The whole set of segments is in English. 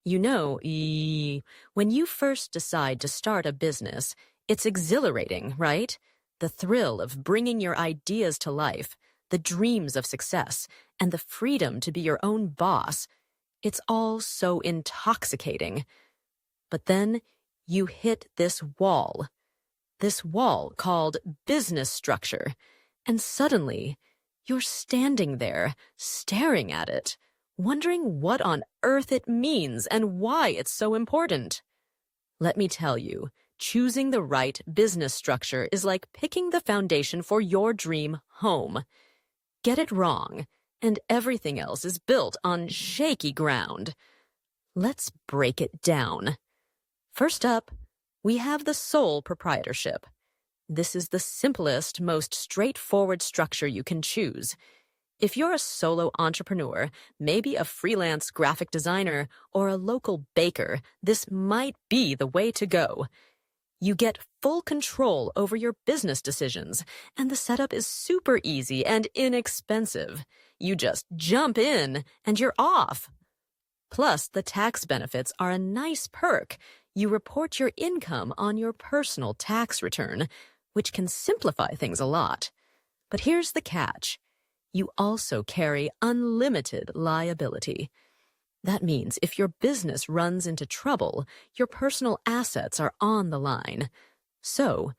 When you first decide to start a business, it's exhilarating, right? The thrill of bringing your ideas to life, the dreams of success, and the freedom to be your own boss. It's all so intoxicating. But then you hit this wall called business structure, and suddenly you're standing there, staring at it, wondering what on earth it means and why it's so important. Let me tell you, choosing the right business structure is like picking the foundation for your dream home. Get it wrong, and everything else is built on shaky ground. Let's break it down. First up, we have the sole proprietorship. This is the simplest, most straightforward structure you can choose. If you're a solo entrepreneur, maybe a freelance graphic designer, or a local baker, this might be the way to go. You get full control over your business decisions, and the setup is super easy and inexpensive. You just jump in, and you're off. Plus, the tax benefits are a nice perk. You report your income on your personal tax return, which can simplify things a lot. But here's the catch. You also carry unlimited liability. That means if your business runs into trouble, your personal assets are on the line. So,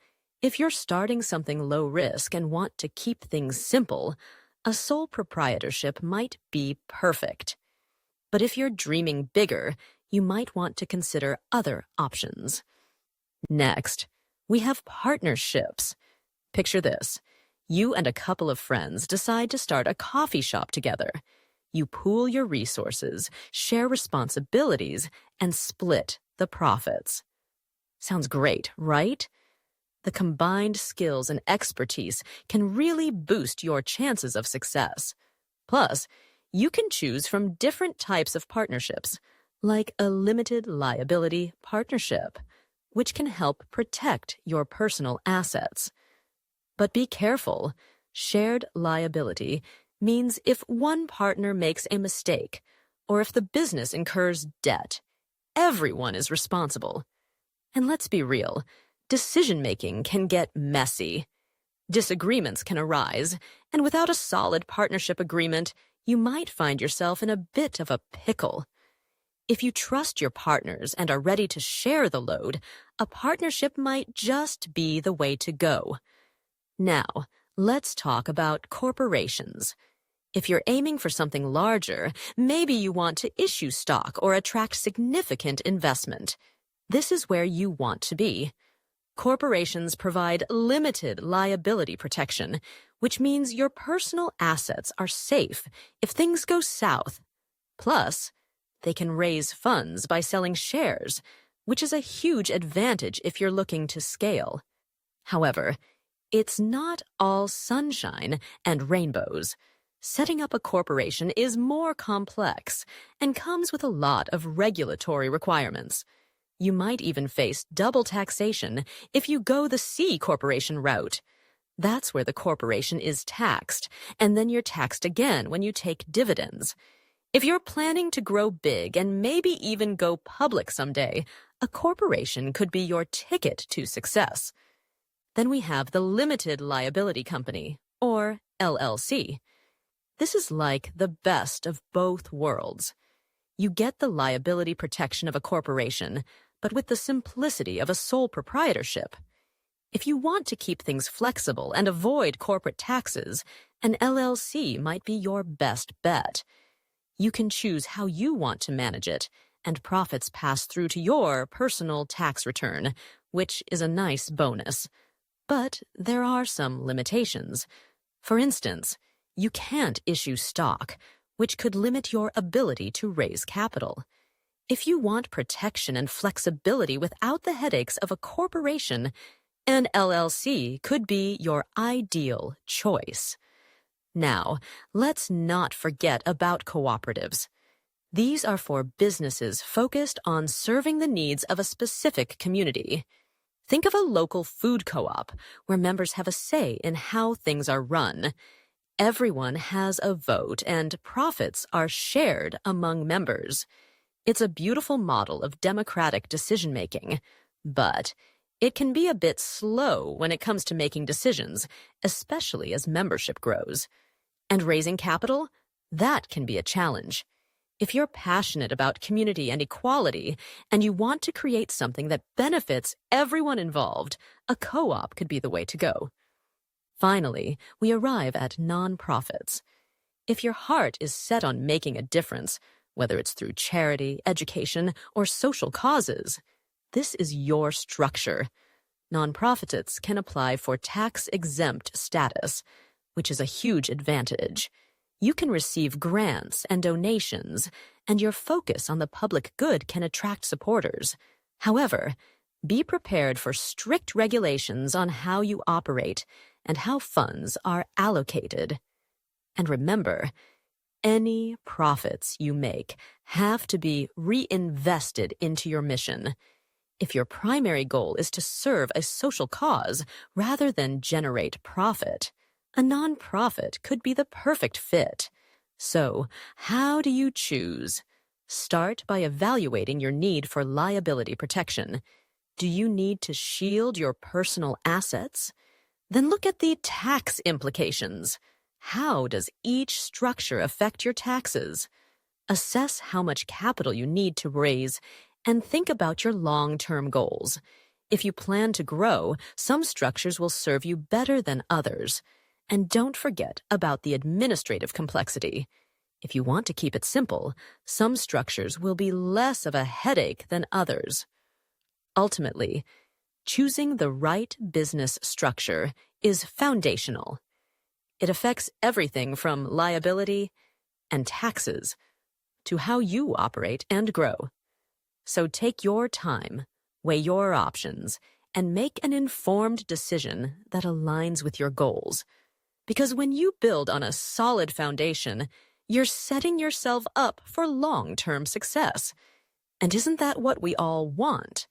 if you're starting something low risk and want to keep things simple, a sole proprietorship might be perfect. But if you're dreaming bigger, you might want to consider other options. Next, we have partnerships. Picture this. You and a couple of friends decide to start a coffee shop together. You pool your resources, share responsibilities, and split the profits. Sounds great, right? The combined skills and expertise can really boost your chances of success. Plus, you can choose from different types of partnerships, like a limited liability partnership, which can help protect your personal assets. But be careful. Shared liability means if one partner makes a mistake, or if the business incurs debt, everyone is responsible. And let's be real, decision-making can get messy. Disagreements can arise, and without a solid partnership agreement, you might find yourself in a bit of a pickle. If you trust your partners and are ready to share the load, a partnership might just be the way to go. Now, let's talk about corporations. If you're aiming for something larger, maybe you want to issue stock or attract significant investment. This is where you want to be. Corporations provide limited liability protection, which means your personal assets are safe if things go south. Plus, they can raise funds by selling shares, which is a huge advantage if you're looking to scale. However, it's not all sunshine and rainbows. Setting up a corporation is more complex and comes with a lot of regulatory requirements. You might even face double taxation if you go the C corporation route. That's where the corporation is taxed, and then you're taxed again when you take dividends. If you're planning to grow big and maybe even go public someday, a corporation could be your ticket to success. Then we have the limited liability company, or LLC. This is like the best of both worlds. You get the liability protection of a corporation, but with the simplicity of a sole proprietorship. If you want to keep things flexible and avoid corporate taxes, an LLC might be your best bet. You can choose how you want to manage it, and profits pass through to your personal tax return, which is a nice bonus. But there are some limitations. For instance, you can't issue stock, which could limit your ability to raise capital. If you want protection and flexibility without the headaches of a corporation, an LLC could be your ideal choice. Now, let's not forget about cooperatives. These are for businesses focused on serving the needs of a specific community. Think of a local food co-op where members have a say in how things are run. Everyone has a vote and profits are shared among members. It's a beautiful model of democratic decision-making, but it can be a bit slow when it comes to making decisions, especially as membership grows. And raising capital? That can be a challenge. If you're passionate about community and equality, and you want to create something that benefits everyone involved, a co-op could be the way to go. Finally, we arrive at nonprofits. If your heart is set on making a difference, whether it's through charity, education, or social causes, this is your structure. Nonprofits can apply for tax-exempt status, which is a huge advantage. You can receive grants and donations, and your focus on the public good can attract supporters. However, be prepared for strict regulations on how you operate and how funds are allocated. And remember, any profits you make have to be reinvested into your mission. If your primary goal is to serve a social cause rather than generate profit, a nonprofit could be the perfect fit. So, how do you choose? Start by evaluating your need for liability protection. Do you need to shield your personal assets? Then look at the tax implications. How does each structure affect your taxes? Assess how much capital you need to raise and think about your long-term goals. If you plan to grow, some structures will serve you better than others. And don't forget about the administrative complexity. If you want to keep it simple, some structures will be less of a headache than others. Ultimately, choosing the right business structure is foundational. It affects everything from liability and taxes to how you operate and grow. So take your time, weigh your options, and make an informed decision that aligns with your goals. Because when you build on a solid foundation, you're setting yourself up for long-term success. And isn't that what we all want?